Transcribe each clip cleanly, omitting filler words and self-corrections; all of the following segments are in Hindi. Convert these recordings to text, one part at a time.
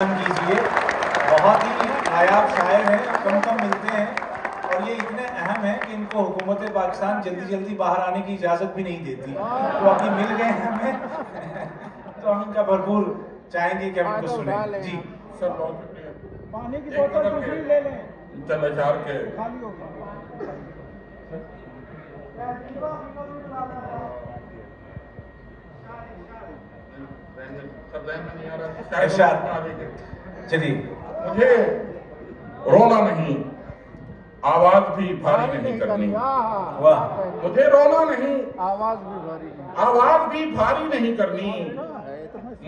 कीजिए। बहुत ही नायाब शायर हैं, कम मिलते हैं और ये इतने अहम हैं कि इनको हुकूमत पाकिस्तान जल्दी बाहर आने की इजाज़त भी नहीं देती। तो अभी मिल गए हैं हमें तो हम इनका भरपूर चाहेंगे कि हम इनको सुने। जी सर, बहुत शुक्रिया। पानी की बोतल दूसरी ले लें, इंतजार के खाली हो गई। चलिए, मुझे रोना नहीं, आवाज भी भारी नहीं करनी। वाह, मुझे रोना नहीं, आवाज भी भारी नहीं। आवाज भी भारी नहीं करनी।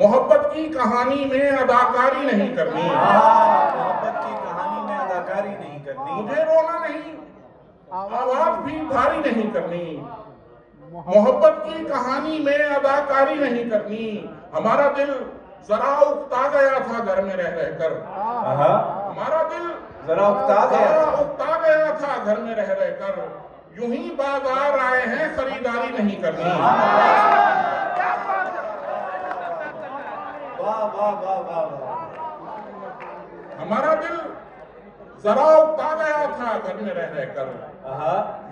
मोहब्बत की कहानी में अदाकारी नहीं करनी। मोहब्बत की कहानी में अदाकारी नहीं करनी। मुझे रोना नहीं, आवाज भी भारी नहीं करनी। मोहब्बत की कहानी में अदाकारी नहीं करनी। हमारा दिल जरा उकता गया था घर में रह रहकर। हमारा दिल जरा उकता गया था घर में रह रहकर। यूं ही बाजार आए हैं, खरीदारी नहीं करनी। वाह वाह वाह वाह। हमारा दिल जरा उकता गया था घर में रह रहकर।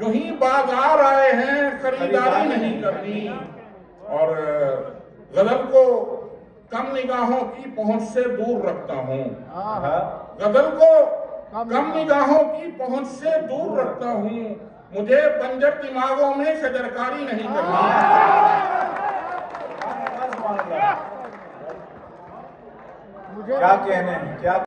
यूं ही बाजार आए हैं, खरीदारी नहीं करनी। और गजल को कम निगाहों की पहुंच से दूर रखता हूँ। गजल को कम निगाहों की पहुंच से दूर रखता हूँ। मुझे बंजर दिमागों में शजरकारी नहीं करनी। क्या कहने हैं, क्या